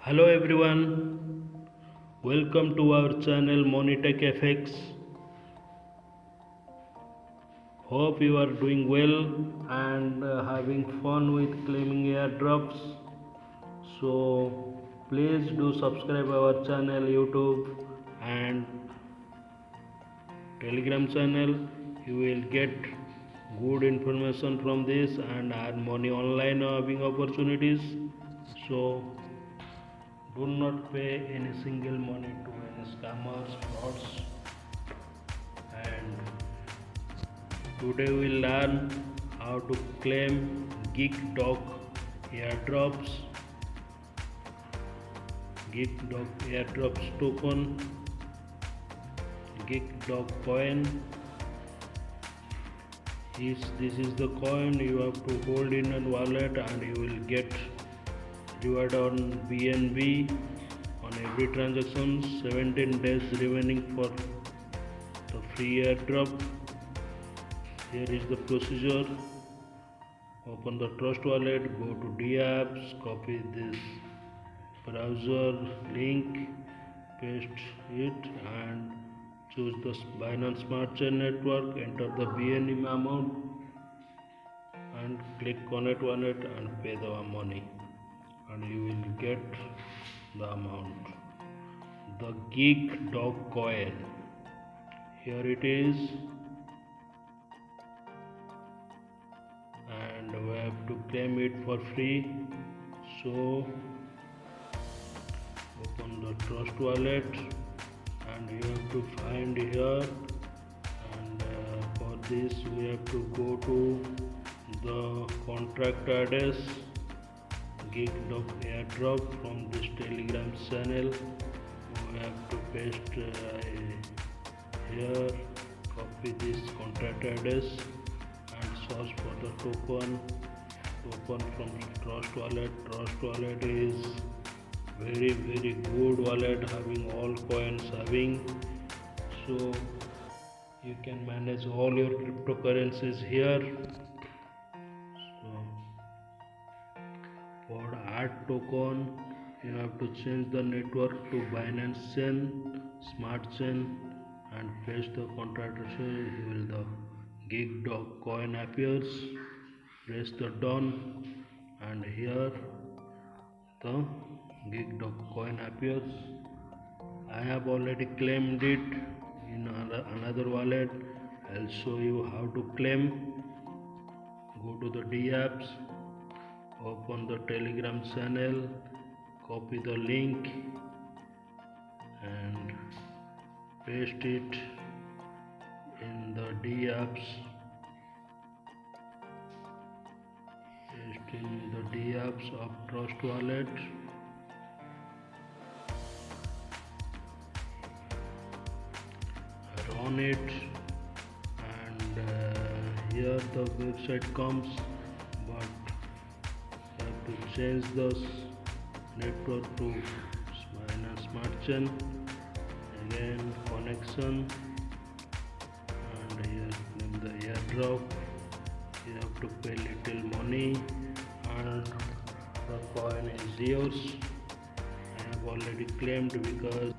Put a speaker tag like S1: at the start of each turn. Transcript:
S1: Hello everyone, welcome to our channel Monitech FX. Hope you are doing well and having fun with claiming airdrops. So please do subscribe our channel YouTube and Telegram channel. You will get good information from this and earn money online having opportunities. So do not pay any single money to any scammers, frauds, and today we'll learn how to claim Geek Dog Airdrops, Geek Dog Airdrops token, Geek Dog coin. This is the coin you have to hold in a wallet and you will get reward on BNB on every transaction. 17 days remaining for the free airdrop. Here is the procedure. Open the Trust wallet, go to D apps, copy this browser link, paste it and choose the Binance Smart Chain network, enter the BNB amount and click connect wallet and pay the money and you will get the amount. The Geek Dog coin, here it is, and we have to claim it for free. So open the Trust wallet and you have to find here, and for this we have to go to the contract address Geek Dog Airdrop from this Telegram channel. We have to paste here, copy this contract address and search for the token from Trust wallet. Trust wallet is very good wallet, having all coins having, so you can manage all your cryptocurrencies here. For add token, you have to change the network to Binance Chain, Smart Chain and paste the contract address. The Geek Dog coin appears. Press the done and here the Geek Dog coin appears. I have already claimed it in another wallet. I'll show you how to claim. Go to the D apps, open the Telegram channel, copy the link and paste it in the D apps. Paste in the D apps of Trust wallet. Run it and here the website comes, but to change the network to Binance Smart Chain, again connection, and here name the airdrop. You have to pay little money and the coin is yours. I have already claimed because